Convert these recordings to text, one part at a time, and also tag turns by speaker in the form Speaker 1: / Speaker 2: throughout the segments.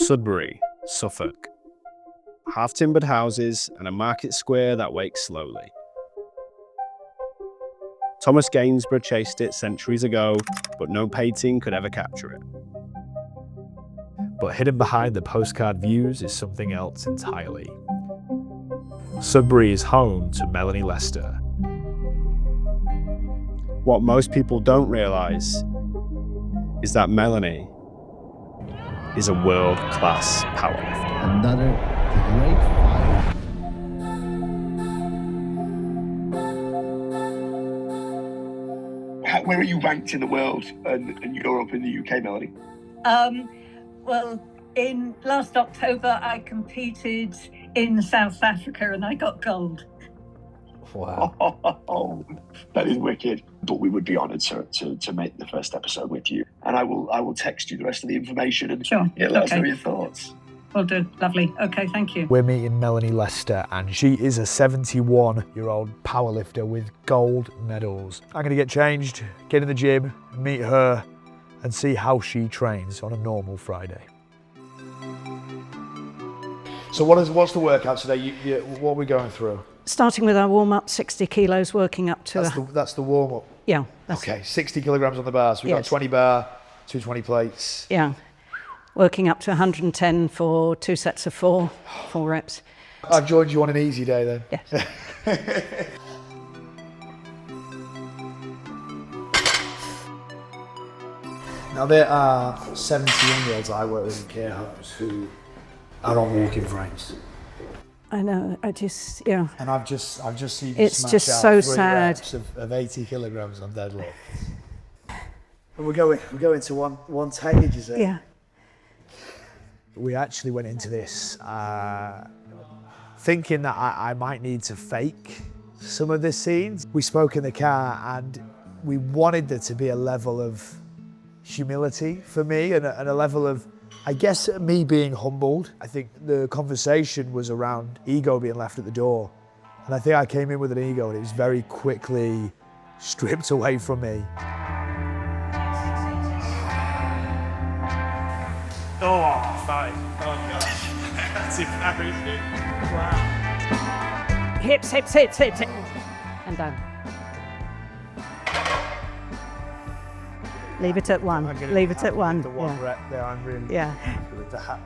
Speaker 1: Sudbury, Suffolk. Half-timbered houses and a market square that wakes slowly. Thomas Gainsborough chased it centuries ago, but no painting could ever capture it.
Speaker 2: But hidden behind the postcard views is something else entirely. Sudbury is home to Melanie Lester.
Speaker 1: What most people don't realise is that Melanie is a world-class powerlifter.
Speaker 3: Another great fight.
Speaker 4: Where are you ranked in the world and Europe and the UK, Melanie?
Speaker 5: Well, in last October, I competed in South Africa and I got gold.
Speaker 2: Wow.
Speaker 4: Oh, that is wicked. But we would be honoured to make the first episode with you. And I will text you the rest of the information and
Speaker 5: Sure.
Speaker 4: let us know your thoughts.
Speaker 5: Will do. Lovely. Okay, thank you.
Speaker 2: We're meeting Melanie Lester, and she is a 71-year-old powerlifter with gold medals. I'm going to get changed, get in the gym, meet her, and see how she trains on a normal Friday. So what's the workout today? What are we going through?
Speaker 6: Starting with our warm-up, 60 kilos, working up to...
Speaker 2: That's the warm-up?
Speaker 6: Yeah.
Speaker 2: Okay, 60 kilograms on the bar. So we've got 20 bar, 220 plates.
Speaker 6: Yeah. Working up to 110 for 2 sets of 4 reps.
Speaker 2: I've joined you on an easy day then.
Speaker 6: Yes.
Speaker 2: Now there are 17-year-olds I work with in care homes who are on walking frames.
Speaker 6: I know, yeah.
Speaker 2: And I've just seen you
Speaker 6: It's
Speaker 2: smash
Speaker 6: just
Speaker 2: out
Speaker 6: so
Speaker 2: 3
Speaker 6: sad.
Speaker 2: reps of 80 kilograms on deadlift. And we're going to 110, did you say?
Speaker 6: Yeah.
Speaker 2: We actually went into this thinking that I might need to fake some of the scenes. We spoke in the car and we wanted there to be a level of humility for me and a level of, I guess, me being humbled. I think the conversation was around ego being left at the door. And I think I came in with an ego and it was very quickly stripped away from me.
Speaker 7: Oh, 5. Oh, gosh. That's embarrassing.
Speaker 6: Wow. Hips. And down. Leave it at 1. Leave it at 1.
Speaker 2: The one rep there, I'm really happy with that.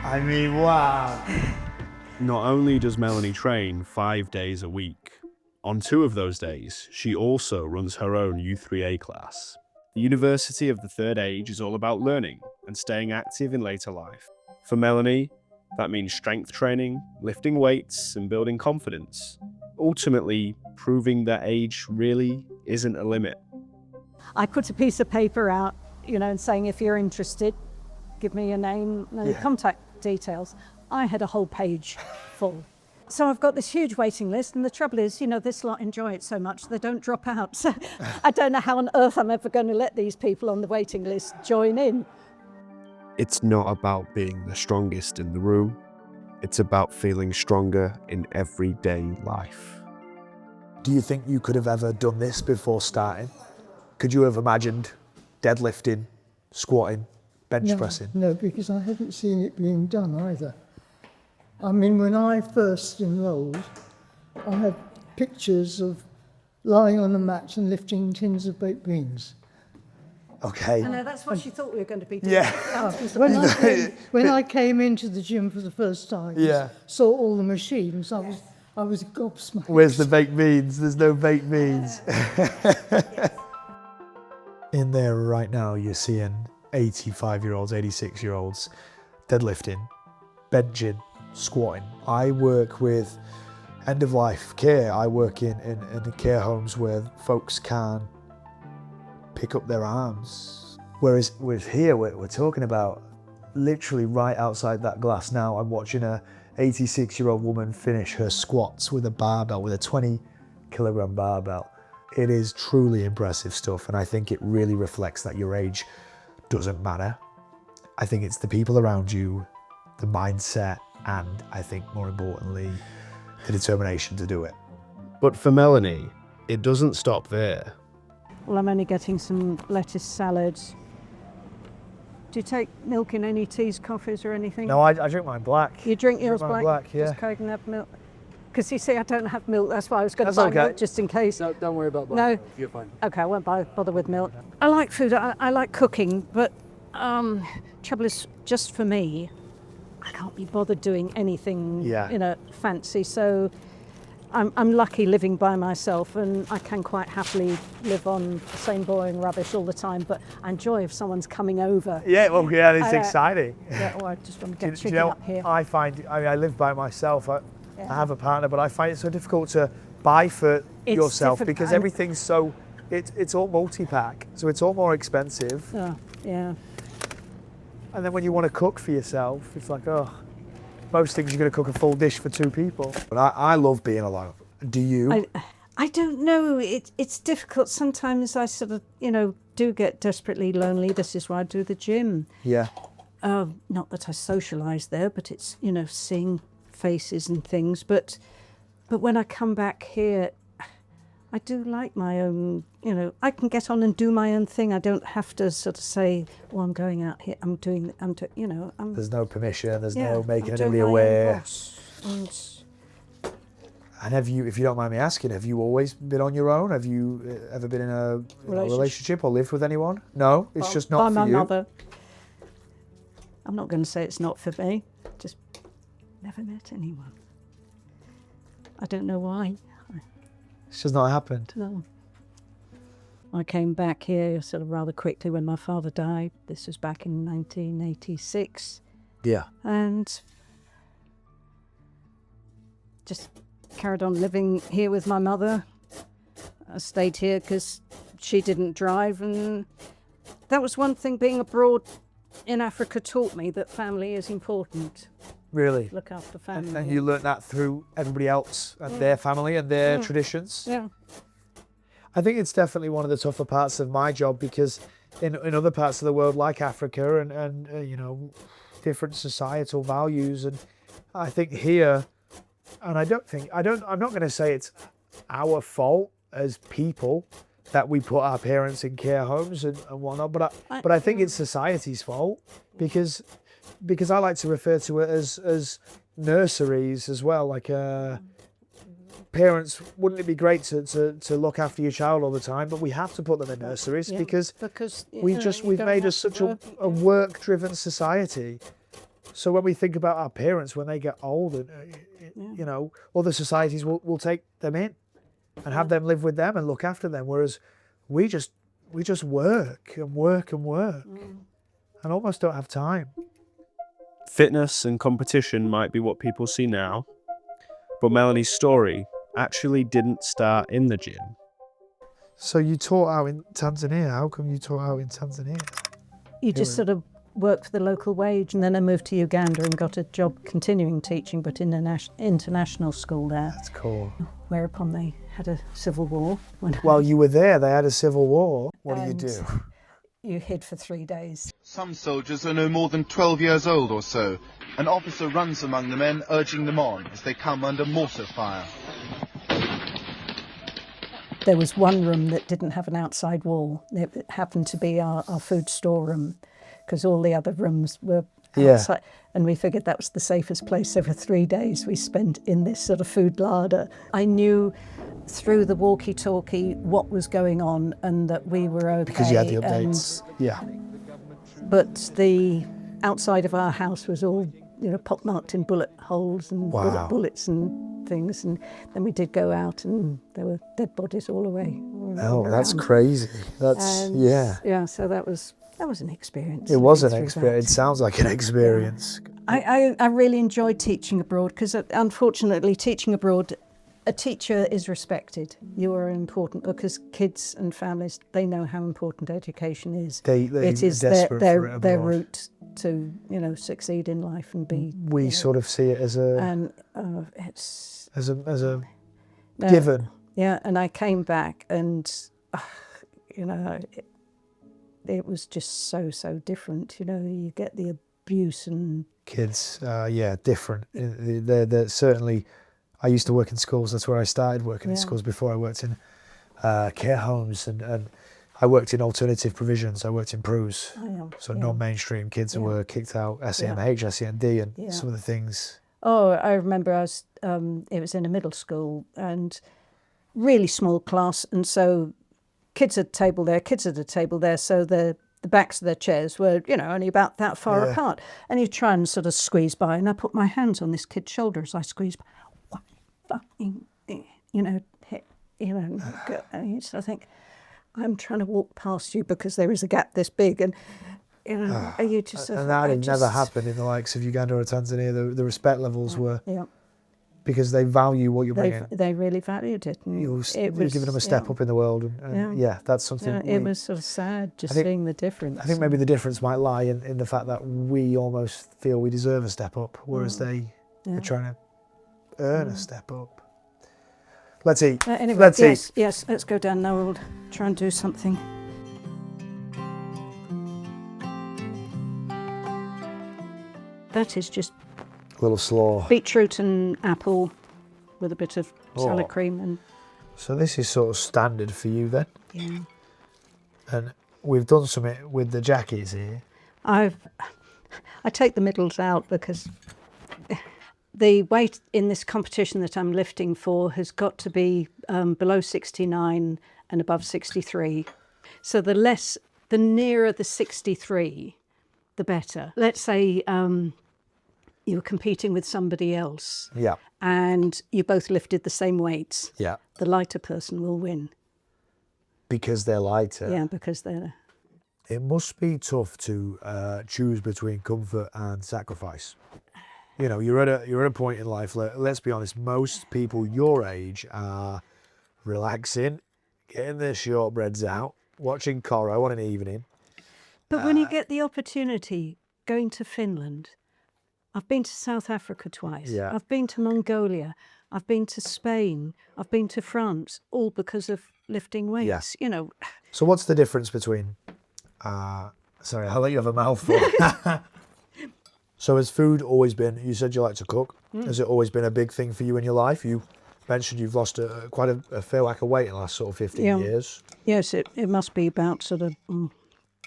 Speaker 2: I mean, wow.
Speaker 1: Not only does Melanie train 5 days a week, on 2 of those days, she also runs her own U3A class. The University of the Third Age is all about learning and staying active in later life. For Melanie, that means strength training, lifting weights, and building confidence, ultimately proving that age really isn't a limit.
Speaker 6: I put a piece of paper out, and saying, if you're interested, give me your name and contact details. I had a whole page full. So I've got this huge waiting list, and the trouble is, this lot enjoy it so much they don't drop out. So I don't know how on earth I'm ever going to let these people on the waiting list join in.
Speaker 1: It's not about being the strongest in the room. It's about feeling stronger in everyday life.
Speaker 2: Do you think you could have ever done this before starting? Could you have imagined deadlifting, squatting, bench pressing?
Speaker 8: No, because I hadn't seen it being done either. I mean, when I first enrolled, I had pictures of lying on the mat and lifting tins of baked beans.
Speaker 2: Okay.
Speaker 6: I know, that's what she thought we were going to be doing.
Speaker 2: Yeah.
Speaker 8: When I came into the gym for the first time, saw all the machines, I was gobsmacked.
Speaker 2: Where's the baked beans? There's no baked beans. In there right now, you're seeing 85-year-olds, 86-year-olds deadlifting, benching, squatting. I work with end-of-life care. I work in the care homes where folks can't pick up their arms. Whereas with here, we're talking about literally right outside that glass now, I'm watching a 86-year-old woman finish her squats with a barbell, with a 20-kilogram barbell. It is truly impressive stuff, and I think it really reflects that your age doesn't matter. I think it's the people around you, the mindset, and I think more importantly, the determination to do it.
Speaker 1: But for Melanie, it doesn't stop there.
Speaker 6: Well, I'm only getting some lettuce salads. Do you take milk in any teas, coffees, or anything?
Speaker 2: No, I drink mine black.
Speaker 6: You drink yours
Speaker 2: mine
Speaker 6: black?
Speaker 2: black, yeah.
Speaker 6: Just coconut milk? Because you see, I don't have milk. That's why I was going to
Speaker 2: That's
Speaker 6: buy
Speaker 2: okay.
Speaker 6: milk just in case.
Speaker 9: No, don't worry about
Speaker 6: No?
Speaker 9: that. You're fine.
Speaker 6: Okay, I won't bother with milk. I like food. I like cooking, but trouble is, just for me, I can't be bothered doing anything, fancy. So I'm lucky living by myself, and I can quite happily live on the same boring rubbish all the time. But I enjoy if someone's coming over.
Speaker 2: Yeah, well, yeah, it's exciting.
Speaker 6: Yeah, or I just want to get
Speaker 2: Do you
Speaker 6: chicken
Speaker 2: know,
Speaker 6: up here.
Speaker 2: I live by myself. I have a partner, but I find it so difficult to buy for yourself because everything's so, it's all multi-pack, so it's all more expensive.
Speaker 6: Oh, yeah.
Speaker 2: And then when you want to cook for yourself, it's like, oh, most things you're going to cook a full dish for 2 people. But I love being alone. Do you?
Speaker 6: I don't know. It's difficult. Sometimes I sort of, do get desperately lonely. This is why I do the gym.
Speaker 2: Yeah.
Speaker 6: Not that I socialise there, but it's, seeing faces and things. But when I come back here, I do like my own, I can get on and do my own thing. I don't have to sort of say, well, I'm going out here,
Speaker 2: There's no permission, there's no
Speaker 6: I'm
Speaker 2: making
Speaker 6: doing
Speaker 2: anybody
Speaker 6: my own
Speaker 2: aware.
Speaker 6: boss.
Speaker 2: And have you, if you don't mind me asking, have you always been on your own? Have you ever been in a relationship or lived with anyone? No, it's just not
Speaker 6: by
Speaker 2: for
Speaker 6: my
Speaker 2: you.
Speaker 6: mother. I'm not going to say it's not for me. Just never met anyone. I don't know why.
Speaker 2: It's just not happened.
Speaker 6: No. I came back here sort of rather quickly when my father died. This was back in 1986.
Speaker 2: Yeah.
Speaker 6: And just carried on living here with my mother. I stayed here because she didn't drive, and that was one thing being abroad in Africa taught me, that family is important.
Speaker 2: Really?
Speaker 6: Look after family.
Speaker 2: And you learnt that through everybody else and their family and their traditions?
Speaker 6: Yeah.
Speaker 2: I think it's definitely one of the tougher parts of my job, because in other parts of the world like Africa and different societal values, and I think here, and I'm not going to say it's our fault as people that we put our parents in care homes and whatnot, but I think it's society's fault, because I like to refer to it as nurseries as well. Like parents, wouldn't it be great to look after your child all the time? But we have to put them in nurseries because we've made us such a work-driven society. So when we think about our parents when they get old, and other societies will take them in and have them live with them and look after them, whereas we just work and work and work and almost don't have time.
Speaker 1: Fitness and competition might be what people see now, but Melanie's story actually didn't start in the gym.
Speaker 2: So you taught out in Tanzania. How come you taught out in Tanzania?
Speaker 6: You just sort of worked for the local wage, and then I moved to Uganda and got a job continuing teaching, but in an international school there.
Speaker 2: That's cool.
Speaker 6: Whereupon they had a civil war.
Speaker 2: While you were there, they had a civil war. What do you do?
Speaker 6: You hid for 3 days.
Speaker 10: Some soldiers are no more than 12 years old or so. An officer runs among the men, urging them on as they come under mortar fire.
Speaker 6: There was one room that didn't have an outside wall. It happened to be our food storeroom, because all the other rooms were outside. And we figured that was the safest place. So for 3 days we spent in this sort of food larder. I knew through the walkie-talkie what was going on and that we were okay.
Speaker 2: Because you had the updates.
Speaker 6: But the outside of our house was all, pockmarked in bullet holes and bullets and things. And then we did go out and there were dead bodies all away.
Speaker 2: Oh, that's crazy. Yeah,
Speaker 6: so that was an experience.
Speaker 2: It was an experience. It sounds like an experience.
Speaker 6: I really enjoyed teaching abroad, because unfortunately teaching abroad, a teacher is respected. You are important, because kids and families, they know how important education is. It is their route to succeed in life and be.
Speaker 2: We sort of see it as a
Speaker 6: it's
Speaker 2: as a given.
Speaker 6: Yeah, and I came back and it was just so different. You get the abuse and
Speaker 2: kids. Different. They're certainly. I used to work in schools. That's where I started working in
Speaker 6: Yeah.
Speaker 2: schools before I worked in care homes, and I worked in alternative provisions. I worked in PRUs, so non-mainstream kids who were kicked out, SEMH, SEND, and some of the things.
Speaker 6: Oh, I remember it was in a middle school and really small class, and so kids at a table there, kids at a table there, so the backs of their chairs were, only about that far apart. And you try and sort of squeeze by, and I put my hands on this kid's shoulder as I squeezed by. What fucking, hit, and I think, I'm trying to walk past you because there is a gap this big, and you just...
Speaker 2: And that had never happened in the likes of Uganda or Tanzania. The respect levels were... Because they value what you're bringing.
Speaker 6: They really valued it.
Speaker 2: You're giving them a step up in the world. And that's something...
Speaker 6: it was sort of sad just seeing the difference.
Speaker 2: I think maybe the difference might lie in the fact that we almost feel we deserve a step up, whereas they are trying to earn a step up. Let's eat.
Speaker 6: Anyway,
Speaker 2: let's eat.
Speaker 6: Yes, let's go down now. We'll try and do something. That is just
Speaker 2: A little slaw.
Speaker 6: beetroot and apple with a bit of salad cream. And
Speaker 2: So this is sort of standard for you then?
Speaker 6: yeah.
Speaker 2: And we've done something with the jackies here.
Speaker 6: I take the middles out because the weight in this competition that I'm lifting for has got to be below 69 and above 63. So the nearer the 63, the better. Let's say you were competing with somebody else.
Speaker 2: Yeah.
Speaker 6: And you both lifted the same weights.
Speaker 2: Yeah.
Speaker 6: The lighter person will win.
Speaker 2: Because they're lighter.
Speaker 6: Yeah, because they're...
Speaker 2: It must be tough to choose between comfort and sacrifice. You're at a point in life, let's be honest, most people your age are relaxing, getting their shortbreads out, watching Coro on an evening.
Speaker 6: But when you get the opportunity, going to Finland, I've been to South Africa twice, I've been to Mongolia, I've been to Spain, I've been to France, all because of lifting weights,
Speaker 2: So what's the difference between, sorry, I'll let you have a mouthful. So has food always been, you said you like to cook, has it always been a big thing for you in your life? You mentioned you've lost quite a fair whack of weight in the last sort of 15 years.
Speaker 6: Yes, it must be about sort of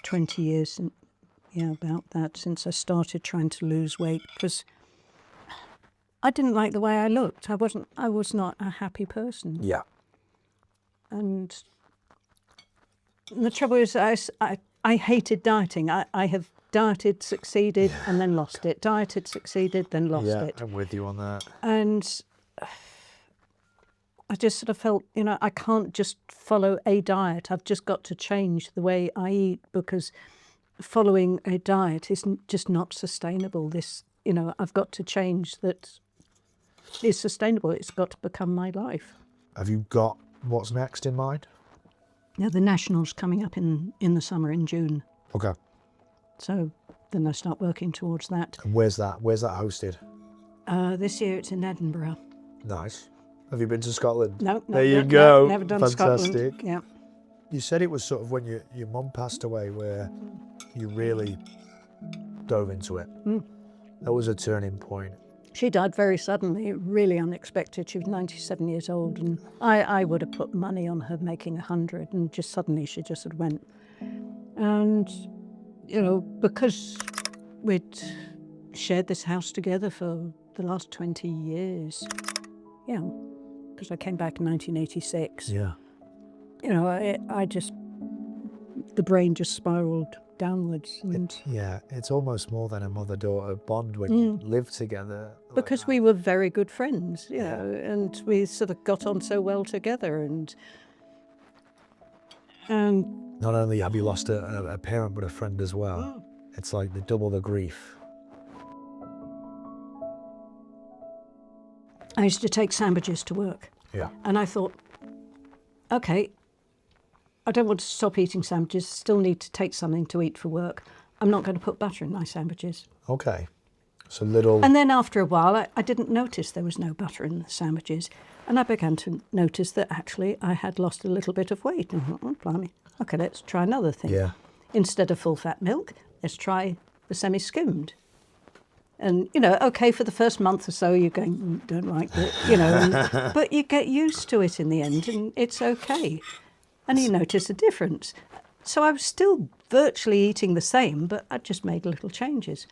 Speaker 6: 20 years, about that, since I started trying to lose weight, because I didn't like the way I looked. I was not a happy person.
Speaker 2: Yeah.
Speaker 6: And the trouble is, I hated dieting. I have dieted, succeeded, and then lost it. Dieted, succeeded, then lost it.
Speaker 2: Yeah, I'm with you on that.
Speaker 6: And I just sort of felt, I can't just follow a diet. I've just got to change the way I eat, because following a diet is just not sustainable. I've got to change that is sustainable. It's got to become my life.
Speaker 2: Have you got what's next in mind?
Speaker 6: Yeah, the Nationals coming up in the summer, in June.
Speaker 2: Okay.
Speaker 6: So then I start working towards that.
Speaker 2: And where's that hosted?
Speaker 6: This year it's in Edinburgh.
Speaker 2: Nice. Have you been to Scotland?
Speaker 6: No.
Speaker 2: There you go.
Speaker 6: No, never done
Speaker 2: Fantastic.
Speaker 6: Scotland. Yeah.
Speaker 2: You said it was sort of when your mum passed away where you really dove into it. That was a turning point.
Speaker 6: She died very suddenly, really unexpected. She was 97 years old, and I would have put money on her making 100, and just suddenly she just sort of went. And, because we'd shared this house together for the last 20 years, because I came back in 1986.
Speaker 2: Yeah.
Speaker 6: I just, the brain just spiraled downwards. And
Speaker 2: It's almost more than a mother-daughter bond when you live together.
Speaker 6: because we were very good friends, and we sort of got on so well together, and
Speaker 2: not only have you lost a parent, but a friend as well. It's like double the grief.
Speaker 6: I used to take sandwiches to work.
Speaker 2: Yeah.
Speaker 6: And I thought, okay, I don't want to stop eating sandwiches, still need to take something to eat for work. I'm not going to put butter in my sandwiches.
Speaker 2: Okay. So little...
Speaker 6: And then after a while, I didn't notice there was no butter in the sandwiches. And I began to notice that actually I had lost a little bit of weight. And I thought, blimey, okay, let's try another thing.
Speaker 2: Yeah.
Speaker 6: Instead of full-fat milk, let's try the semi-skimmed. And, you know, okay, for the first month or so, you're going, don't like it, you know, but you get used to it in the end, and it's okay. And you notice a difference. So I was still virtually eating the same, but I just made little changes.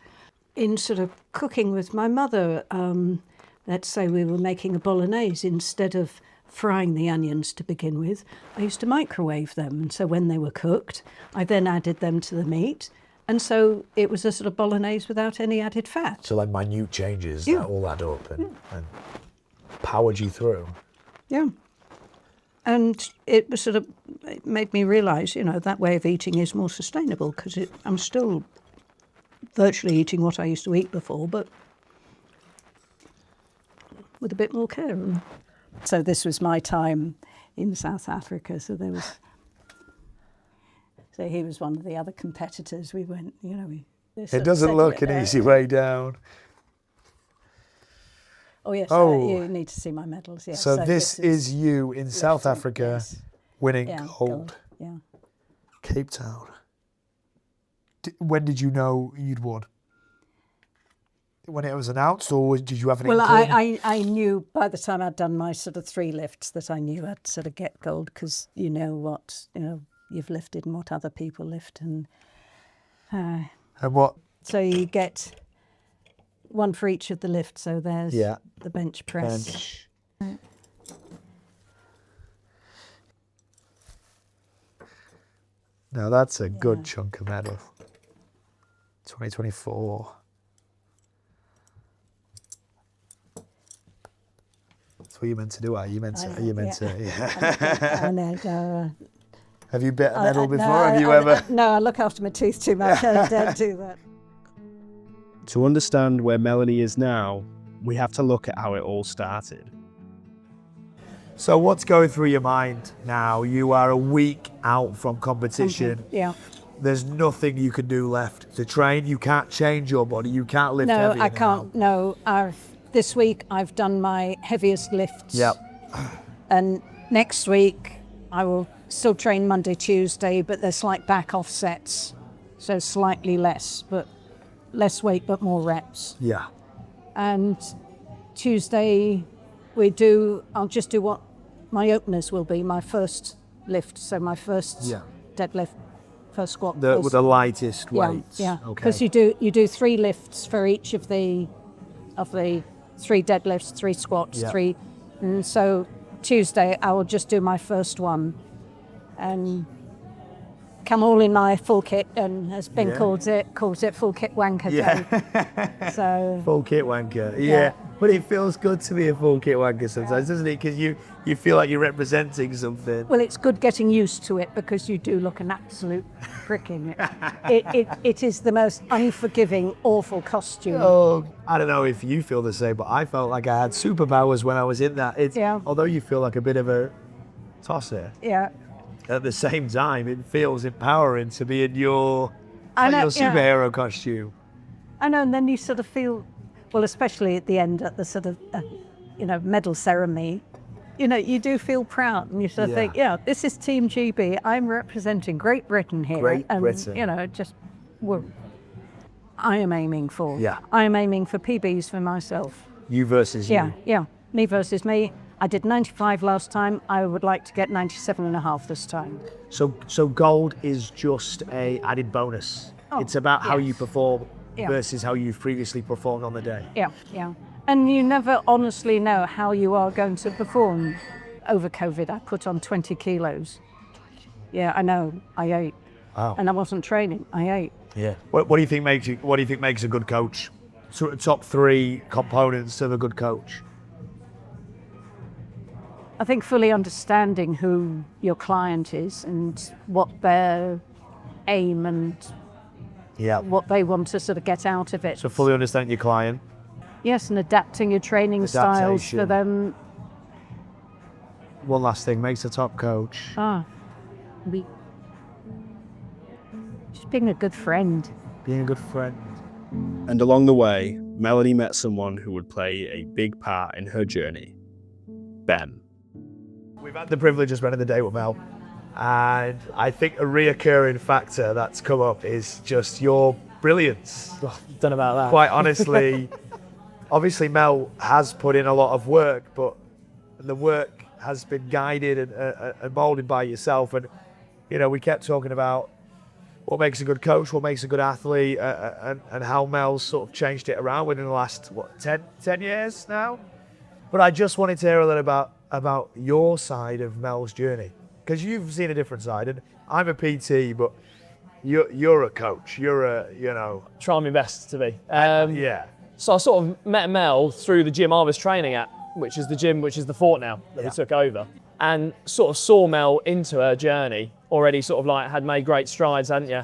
Speaker 6: In sort of cooking with my mother, let's say we were making a bolognese, instead of frying the onions to begin with, I used to microwave them. And so when they were cooked, I then added them to the meat. And so it was a sort of bolognese without any added fat.
Speaker 2: So like minute changes
Speaker 6: Yeah.
Speaker 2: that all add up and powered you through.
Speaker 6: Yeah. And it was sort of, it made me realise, you know, that way of eating is more sustainable, because I'm still virtually eating what I used to eat before, but with a bit more care. So this was my time in South Africa. So there was, so he was one of the other competitors. We went, you know,
Speaker 2: It doesn't look an easy way down.
Speaker 6: Oh yes,
Speaker 2: Oh.
Speaker 6: you need to see my medals. Yes.
Speaker 2: So this is you in South Africa
Speaker 6: yes.
Speaker 2: winning
Speaker 6: Yeah,
Speaker 2: gold.
Speaker 6: Yeah.
Speaker 2: Cape Town. When did you know you'd won? When it was announced, or did you have an
Speaker 6: Well,
Speaker 2: inkling?
Speaker 6: I knew by the time I'd done my sort of 3 lifts that I knew I'd sort of get gold, because you know what, you know, you've lifted and what other people lift, and
Speaker 2: And what?
Speaker 6: so you get one for each of the lifts. So there's the bench press.
Speaker 2: Bench. Now that's a good chunk of medal. 2024. That's what you meant to do, are you? Meant to, are you meant to? Yeah.
Speaker 6: I know.
Speaker 2: Have you bit a medal before?
Speaker 6: No,
Speaker 2: Have you ever?
Speaker 6: No, I look after my teeth too much. I don't do that.
Speaker 1: To understand where Melanie is now, we have to look at how it all started.
Speaker 2: So what's going through your mind now? You are a week out from competition.
Speaker 6: Yeah.
Speaker 2: There's nothing you can do left to train. You can't change your body. You can't lift
Speaker 6: No,
Speaker 2: heavier
Speaker 6: I can't. No, this week I've done my heaviest lifts.
Speaker 2: Yep.
Speaker 6: And next week I will still train Monday, Tuesday, but there's slight back offsets. So slightly less, but less weight, but more reps.
Speaker 2: Yeah.
Speaker 6: And Tuesday I'll just do what my openers will be, my first lift. So my first deadlift, first squat.
Speaker 2: With the lightest weights.
Speaker 6: Yeah,
Speaker 2: Okay.
Speaker 6: because you do 3 lifts for each of the 3 deadlifts, 3 squats, 3. And so Tuesday I will just do my first one and come all in my full kit, and as Ben calls it full kit wanker day. So
Speaker 2: full kit wanker. Yeah. But it feels good to be a full kit wanker sometimes, doesn't it? Because you feel like you're representing something.
Speaker 6: well, it's good getting used to it, because you do look an absolute prick in it. It is the most unforgiving, awful costume.
Speaker 2: Oh, I don't know if you feel the same, but I felt like I had superpowers when I was in that. Although you feel like a bit of a tosser,
Speaker 6: Yeah.
Speaker 2: at the same time, it feels empowering to be in your
Speaker 6: I know,
Speaker 2: your superhero costume.
Speaker 6: I know, and then you sort of feel, well, especially at the end, at the sort of, medal ceremony, you do feel proud, and you sort of think, this is Team GB. I'm representing Great Britain here.
Speaker 2: Great Britain.
Speaker 6: I am aiming for.
Speaker 2: Yeah.
Speaker 6: I am aiming for PBs for myself.
Speaker 2: You versus you.
Speaker 6: Yeah. Me versus me. I did 95 last time. I would like to get 97.5 this time.
Speaker 2: So gold is just a added bonus. It's about how you perform versus how you've previously performed on the day.
Speaker 6: Yeah. And you never honestly know how you are going to perform over COVID. I put on 20 kilos. Yeah, I know. I ate.
Speaker 2: Wow.
Speaker 6: And I wasn't training. I ate.
Speaker 2: Yeah. What do you think makes a good coach? Sort of top 3 components of a good coach.
Speaker 6: I think fully understanding who your client is and what their aim and what they want to sort of get out of it.
Speaker 2: So fully understanding your client.
Speaker 6: Yes, and adapting your training styles for them.
Speaker 2: One last thing makes a top coach.
Speaker 6: Just being a good friend.
Speaker 2: Being a good friend.
Speaker 1: And along the way, Melanie met someone who would play a big part in her journey, Ben.
Speaker 2: We've had the privilege of spending the day with Mel, and I think a reoccurring factor that's come up is just your brilliance.
Speaker 9: Don't know about that.
Speaker 2: Quite honestly, obviously Mel has put in a lot of work, but the work has been guided and molded by yourself. And, you know, we kept talking about what makes a good coach, what makes a good athlete, and how Mel's sort of changed it around within the last, 10 years now? But I just wanted to hear a little about your side of Mel's journey, because you've seen a different side, and I'm a PT, but you're a coach. You're a, you know...
Speaker 9: Trying my best to be.
Speaker 2: Yeah.
Speaker 9: So I sort of met Mel through the gym I was training at, which is the Fort now that we took over, and sort of saw Mel into her journey already, sort of like had made great strides, hadn't you?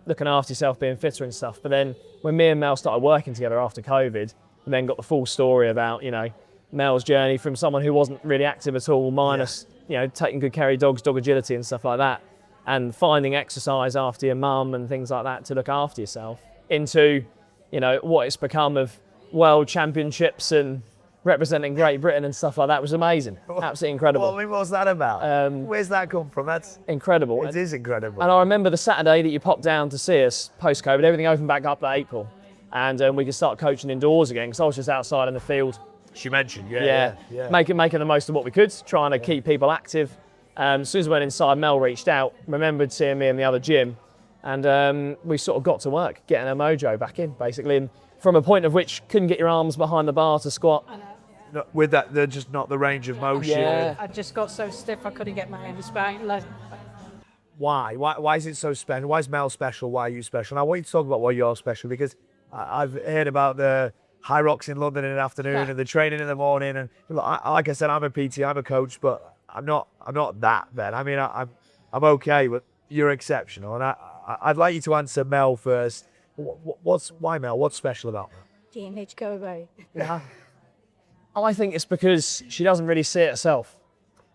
Speaker 9: Looking after yourself, being fitter and stuff. But then when me and Mel started working together after COVID, and then got the full story about, you know, Mel's journey from someone who wasn't really active at all, minus, you know, taking good care of dogs, dog agility and stuff like that, and finding exercise after your mum and things like that to look after yourself, into, you know, what it's become of world championships and representing Great Britain and stuff like that was amazing. Absolutely incredible.
Speaker 2: Well, I mean, what's that about? Where's that come from? That's
Speaker 9: incredible.
Speaker 2: It is incredible.
Speaker 9: And I remember the Saturday that you popped down to see us post-COVID, everything opened back up that April, and we could start coaching indoors again, because I was just outside in the field.
Speaker 2: She mentioned,
Speaker 9: making the most of what we could, trying to keep people active. As soon as we went inside, Mel reached out, remembered seeing me in the other gym, and we sort of got to work, getting her mojo back in, basically. And from a point of which couldn't get your arms behind the bar to squat.
Speaker 2: No, with that, they're just not the range of motion.
Speaker 9: Yeah.
Speaker 6: I just got so stiff I couldn't get my hands back.
Speaker 2: Why? Why is it so special? Why is Mel special? Why are you special? And I want you to talk about why you're special, because I've heard about the high rocks in London in the afternoon and the training in the morning. And like I said, I'm a PT, I'm a coach, but I'm not that bad. I mean, I'm okay, but you're exceptional. And I'd like you to answer Mel first. Why Mel? What's special about Mel?
Speaker 6: Teenage go away.
Speaker 2: Yeah.
Speaker 9: I think it's because she doesn't really see it herself.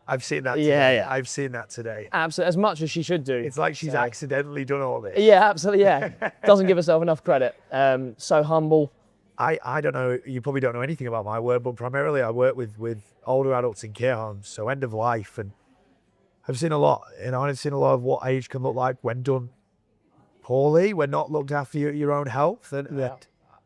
Speaker 2: I've seen that today.
Speaker 9: Yeah.
Speaker 2: I've seen that today.
Speaker 9: Absolutely, as much as she should do.
Speaker 2: It's like she's accidentally done all this.
Speaker 9: Yeah, absolutely, yeah. Doesn't give herself enough credit. So humble.
Speaker 2: I don't know, you probably don't know anything about my work, but primarily I work with older adults in care homes, so end of life, and I've seen a lot, you know, and I've seen a lot of what age can look like when done poorly, when not looked after your own health, and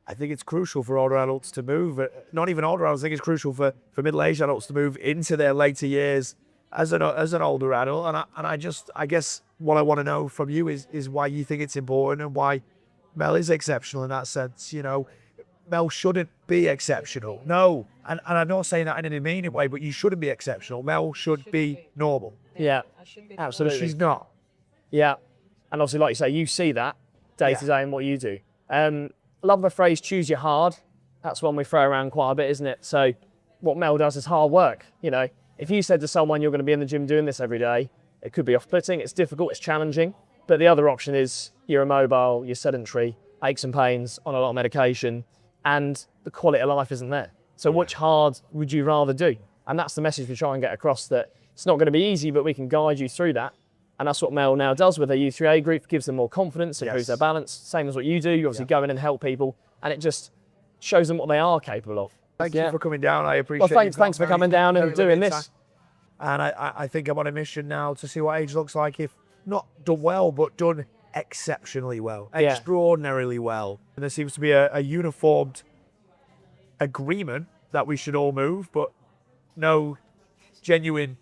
Speaker 2: I think it's crucial for older adults to move, not even older adults, I think it's crucial for middle-aged adults to move into their later years as an older adult, and I guess what I want to know from you is why you think it's important and why Mel is exceptional in that sense. You know, Mel shouldn't be exceptional. No. And I'm not saying that in a demeaning way, but you shouldn't be exceptional. Mel should be normal.
Speaker 9: Yeah, absolutely.
Speaker 2: But she's not.
Speaker 9: Yeah. And obviously, like you say, you see that day to day in what you do. Love the phrase, choose your hard. That's one we throw around quite a bit, isn't it? So what Mel does is hard work. You know, if you said to someone you're going to be in the gym doing this every day, it could be off-putting, it's difficult, it's challenging. But the other option is you're immobile, you're sedentary, aches and pains, on a lot of medication, and the quality of life isn't there. So which hard would you rather do? And that's the message we try and get across, that it's not going to be easy, but we can guide you through that. And that's what Mel now does with her U3A group, gives them more confidence, improves their balance, same as what you do. You obviously go in and help people, and it just shows them what they are capable of.
Speaker 2: Thank you for coming down. I appreciate it.
Speaker 9: Well, thanks for coming down and doing this.
Speaker 2: And I think I'm on a mission now to see what age looks like, if not done well, but done exceptionally well, extraordinarily well. And there seems to be a uniformed agreement that we should all move, but no genuine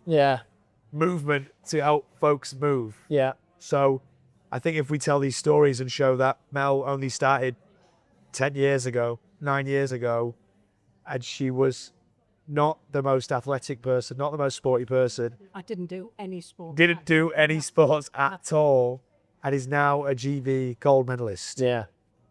Speaker 2: movement to help folks move.
Speaker 9: Yeah.
Speaker 2: So I think if we tell these stories and show that Mel only started 10 years ago, 9 years ago, and she was not the most athletic person, not the most sporty person.
Speaker 6: I didn't do any sport.
Speaker 2: Didn't do any sports at all, and is now a GB gold medalist.
Speaker 9: Yeah.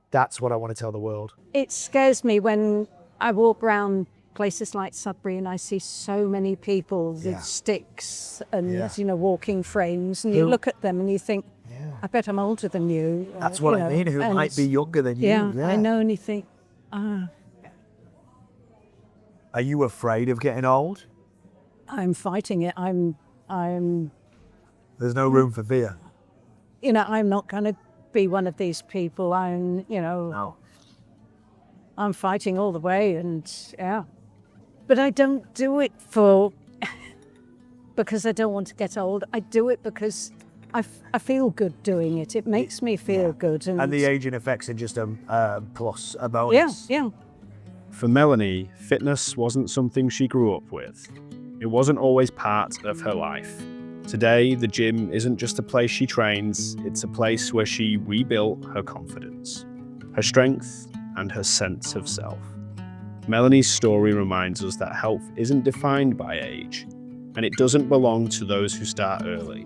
Speaker 2: That's what I want to tell the world.
Speaker 6: It scares me when I walk around places like Sudbury and I see so many people with sticks and you know, walking frames, and you look at them and you think, I bet I'm older than you.
Speaker 2: That's what I mean, who might be younger than you.
Speaker 6: Yeah, I know, and you think,
Speaker 2: Are you afraid of getting old?
Speaker 6: I'm fighting it. I'm
Speaker 2: There's no room for fear.
Speaker 6: You know, I'm not going to be one of these people. I'm, you know, I'm fighting all the way, and but I don't do it because I don't want to get old. I do it because I feel good doing it. It makes me feel good.
Speaker 11: And the aging effects are just a plus, a bonus.
Speaker 6: Yeah.
Speaker 1: For Melanie, fitness wasn't something she grew up with. It wasn't always part of her life. Today, the gym isn't just a place she trains, it's a place where she rebuilt her confidence, her strength, and her sense of self. Melanie's story reminds us that health isn't defined by age, and it doesn't belong to those who start early.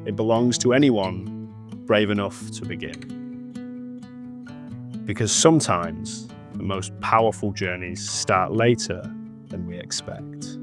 Speaker 1: It belongs to anyone brave enough to begin. Because sometimes the most powerful journeys start later than we expect.